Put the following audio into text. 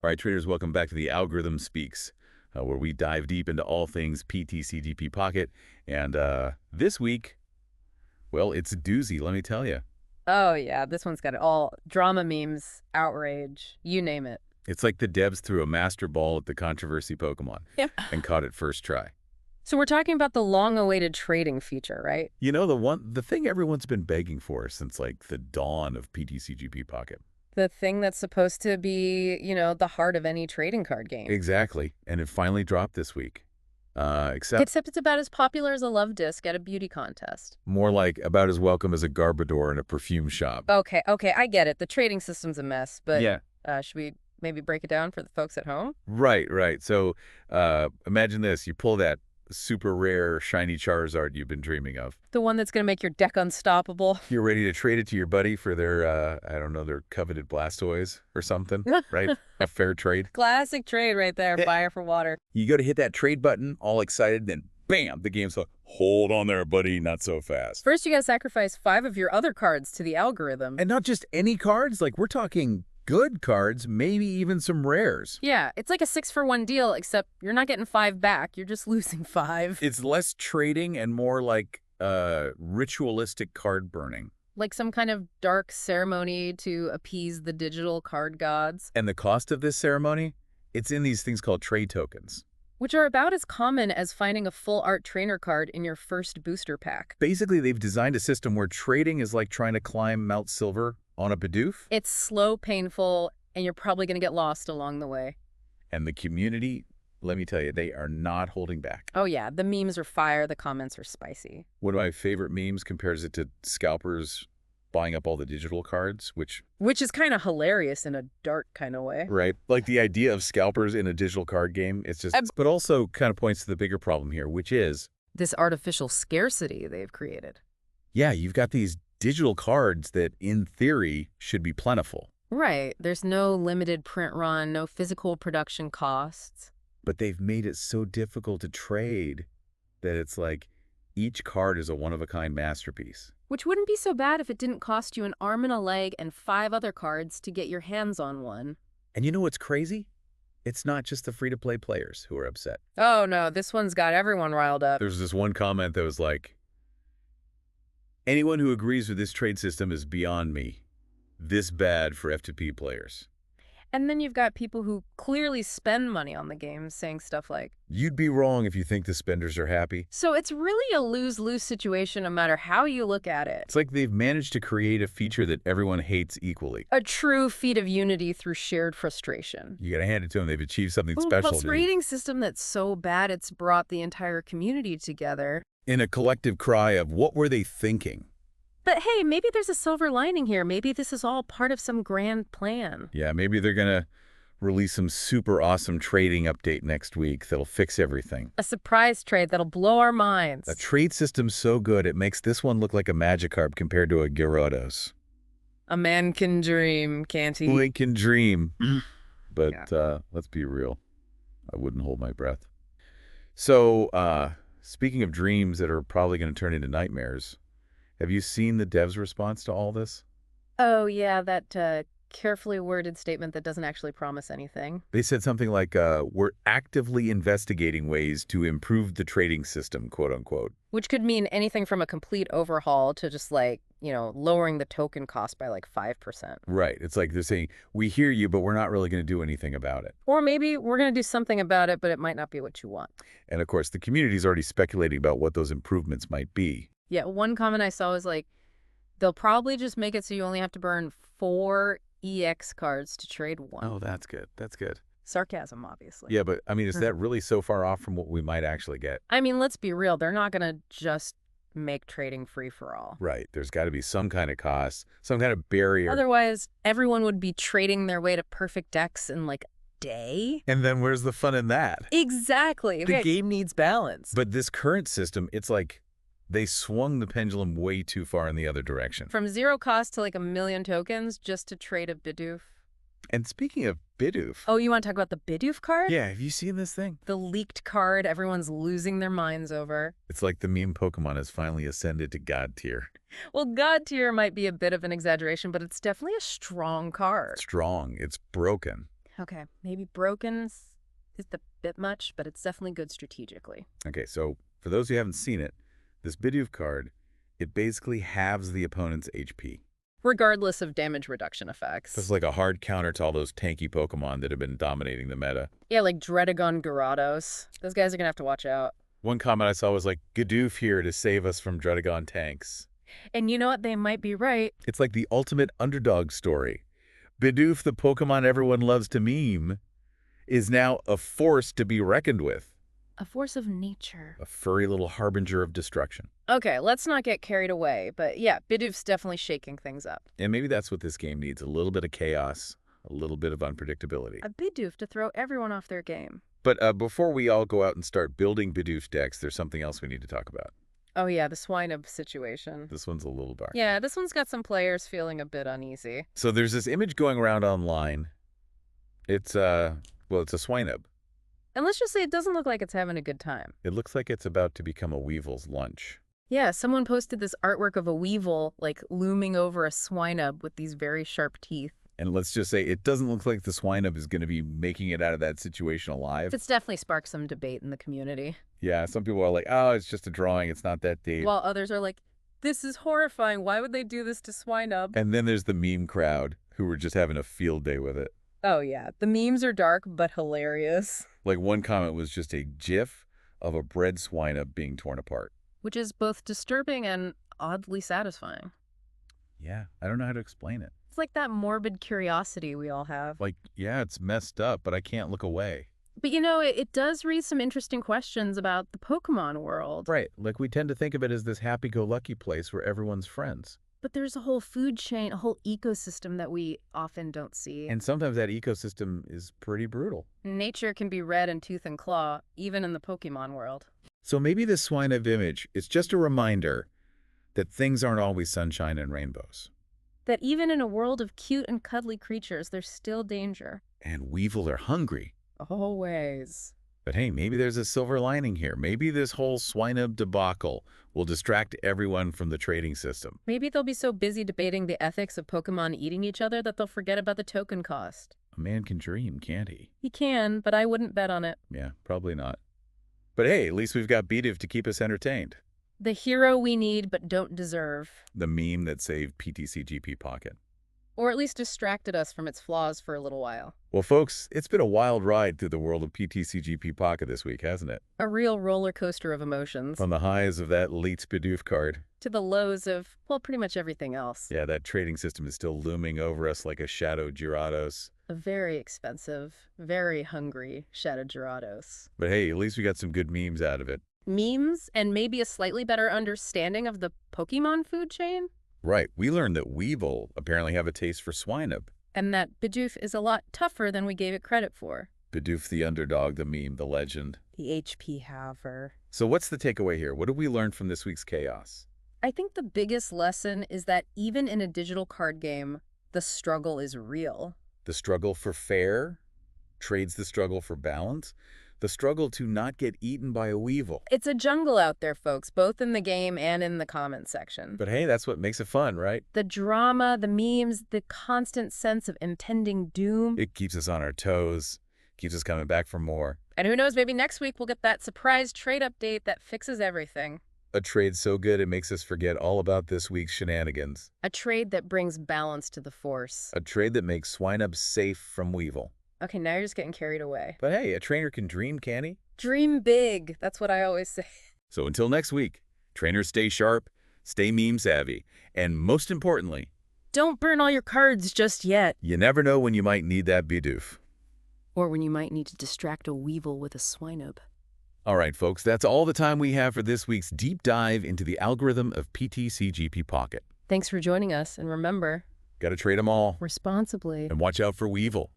All right, traders, welcome back to the Algorithm Speaks, where we dive deep into all things PTCGP Pocket. And this week, well, it's a doozy, let me tell you. Oh, yeah. This one's got it all. Drama memes, outrage, you name it. It's like the devs threw a master ball at the controversy Pokemon Yep. and caught it first try. So we're talking about the long-awaited trading feature, right? You know, the thing everyone's been begging for since like the dawn of PTCGP Pocket. The thing that's supposed to be, the heart of any trading card game. Exactly, and it finally dropped this week. Except Except it's about as popular as a love disc at a beauty contest. more like about as welcome as a Garbodor in a perfume shop. Okay, I get it. The trading system's a mess, but Yeah. should we maybe break it down for the folks at home? Right. So imagine this. You pull that super rare shiny Charizard you've been dreaming of. The one that's going to make your deck unstoppable. You're ready to trade it to your buddy for their, I don't know, their coveted Blastoise or something, right? A fair trade. Classic trade right there, fire for water. You go to hit that trade button, all excited, then bam, the game's like, hold on there, buddy, not so fast. First, you got to sacrifice 5 of your other cards to the algorithm. And not just any cards, like we're talking good cards, maybe even some rares. Yeah, it's like a 6-for-1 deal, except you're not getting 5 back. You're just losing 5. It's less trading and more like ritualistic card burning. Like some kind of dark ceremony to appease the digital card gods, And the cost of this ceremony? It's in these things called trade tokens. which are about as common as finding a full art trainer card in your first booster pack. Basically, they've designed a system where trading is like trying to climb Mount Silver on a Bidoof. It's slow, painful, and you're probably going to get lost along the way. And the community, let me tell you, they are not holding back. Oh yeah, the memes are fire, the comments are spicy. One of my favorite memes compares it to scalpers buying up all the digital cards, which Which is kind of hilarious in a dark kind of way. right? Like the idea of scalpers in a digital card game, it's just, but also kind of points to the bigger problem here, which is, This artificial scarcity they've created. yeah, you've got these digital cards that in theory should be plentiful, Right, there's no limited print run, no physical production costs. but they've made it so difficult to trade that it's like each card is a one-of-a-kind masterpiece. Which wouldn't be so bad if it didn't cost you an arm and a leg and 5 other cards to get your hands on one. And you know what's crazy? It's not just the free-to-play players who are upset. Oh no, this one's got everyone riled up. There's this one comment that was like, anyone who agrees with this trade system is beyond me. This bad for F2P players. And then you've got people who clearly spend money on the game saying stuff like, You'd be wrong if you think the spenders are happy. so it's really a lose-lose situation no matter how you look at it. It's like they've managed to create a feature that everyone hates equally. A true feat of unity through shared frustration. You gotta hand it to them. They've achieved something Well, special. plus rating system that's so bad it's brought the entire community together. In a collective cry of, what were they thinking? But hey, maybe there's a silver lining here. Maybe this is all part of some grand plan. Yeah, maybe they're gonna release some super awesome trading update next week that'll fix everything. A surprise trade that'll blow our minds. The trade system's so good, it makes this one look like a Magikarp compared to a Gyarados. A man can dream, can't he? Link can dream. But let's be real. I wouldn't hold my breath. So, speaking of dreams that are probably going to turn into nightmares, have you seen the devs' response to all this? Oh, yeah, that carefully worded statement that doesn't actually promise anything. They said something like, we're actively investigating ways to improve the trading system, quote unquote. Which could mean anything from a complete overhaul to just like, lowering the token cost by like 5%. Right. It's like they're saying, we hear you, but we're not really going to do anything about it. Or maybe we're going to do something about it, but it might not be what you want. And of course, the community's already speculating about what those improvements might be. Yeah, one comment I saw was like, they'll probably just make it so you only have to burn 4 EX cards to trade 1. Oh, that's good. That's good. Sarcasm, obviously. Yeah, but I mean, is that really so far off from what we might actually get? I mean, let's be real. They're not going to just make trading free for all. Right. There's got to be some kind of cost, some kind of barrier. Otherwise, everyone would be trading their way to perfect decks in like a day. And then where's the fun in that? Exactly. The game needs balance. But this current system, it's like they swung the pendulum way too far in the other direction. From 0 cost to like 1 million tokens just to trade a Bidoof. And speaking of Bidoof. Oh, you want to talk about the Bidoof card? Yeah, have you seen this thing? The leaked card everyone's losing their minds over. It's like the meme Pokemon has finally ascended to God tier. Well, God tier might be a bit of an exaggeration, but it's definitely a strong card. Strong. It's broken. Okay, maybe is the bit much, but it's definitely good strategically. Okay, so for those who haven't seen it, this Bidoof card, it basically halves the opponent's HP. Regardless of damage reduction So it's effects. like a hard counter to all those tanky Pokemon that have been dominating the meta. Yeah, like Dredagon Gyarados. Those guys are gonna have to watch out. One comment I saw was like, Gadoof here to save us from Dredagon tanks. And you know what? They might be right. It's like the ultimate underdog story. Bidoof, the Pokemon everyone loves to meme, is now a force to be reckoned with. A force of nature. A furry little harbinger of destruction. Okay, let's not get carried away, but yeah, Bidoof's definitely shaking things up. And maybe that's what this game needs, a little bit of chaos, a little bit of unpredictability. A Bidoof to throw everyone off their game. But before we all go out and start building Bidoof decks, there's something else we need to talk about. Oh yeah, the Swinub situation. This one's a little dark. Yeah, this one's got some players feeling a bit uneasy. So there's this image going around online. It's a Swinub. And let's just say it doesn't look like it's having a good time. It looks like it's about to become a Weevil's lunch. Yeah, someone posted this artwork of a Weevil, like, looming over a Swinub with these very sharp teeth. And let's just say it doesn't look like the Swinub is going to be making it out of that situation alive. It's definitely sparked some debate in the community. Yeah, some people are like, oh, it's just a drawing. It's not that deep. While others are like, this is horrifying. Why would they do this to Swinub? And then there's the meme crowd who were just having a field day with it. Oh, yeah. The memes are dark, but hilarious. Like one comment was just a gif of a bred Swinub being torn apart. Which is both disturbing and oddly satisfying. Yeah, I don't know how to explain it. It's like that morbid curiosity we all have. Like, yeah, it's messed up, but I can't look away. But you know, it does raise some interesting questions about the Pokemon world. Right, like we tend to think of it as this happy-go-lucky place where everyone's friends. But there's a whole food chain, a whole ecosystem that we often don't see. And sometimes that ecosystem is pretty brutal. Nature can be red in tooth and claw, even in the Pokemon world. So maybe this Swinub image is just a reminder that things aren't always sunshine and rainbows. That even in a world of cute and cuddly creatures, there's still danger. And Weevil are hungry. Always. But hey, maybe there's a silver lining here. Maybe this whole Swinub debacle will distract everyone from the trading system. Maybe they'll be so busy debating the ethics of Pokemon eating each other that they'll forget about the token cost. A man can dream, can't he? He can, but I wouldn't bet on it. Yeah, probably not. But hey, at least we've got Bidoof to keep us entertained. The hero we need but don't deserve. The meme that saved PTCGP Pocket. Or at least distracted us from its flaws for a little while. Well, folks, it's been a wild ride through the world of PTCGP Pocket this week, hasn't it? A real roller coaster of emotions. From the highs of that late Bidoof card. To the lows of, well, pretty much everything else. Yeah, that trading system is still looming over us like a shadow Gyarados. A very expensive, very hungry Shadow Gyarados. But hey, at least we got some good memes out of it. Memes and maybe a slightly better understanding of the Pokemon food chain? Right, we learned that Weevil apparently have a taste for Swinub. And that Bidoof is a lot tougher than we gave it credit for. Bidoof the underdog, the meme, the legend. The HP haver. So what's the takeaway here? What did we learn from this week's chaos? I think the biggest lesson is that even in a digital card game, the struggle is real. The struggle for fair trades the struggle for balance. The struggle to not get eaten by a Weevil. It's a jungle out there, folks, both in the game and in the comment section. But hey, that's what makes it fun, right? The drama, the memes, the constant sense of impending doom. It keeps us on our toes, keeps us coming back for more. And who knows, maybe next week we'll get that surprise trade update that fixes everything. A trade so good it makes us forget all about this week's shenanigans. A trade that brings balance to the force. A trade that makes Swinub safe from Weevil. Okay, now you're just getting carried away. But hey, a trainer can dream, can't he? Dream big. That's what I always say. So until next week, trainers stay sharp, stay meme savvy, and most importantly, don't burn all your cards just yet. you never know when you might need that Bidoof. Or when you might need to distract a Weevil with a Swinub. All right, folks, that's all the time we have for this week's deep dive into the algorithm of PTCGP Pocket. Thanks for joining us, and remember, Gotta trade them all. responsibly. And watch out for Weevil.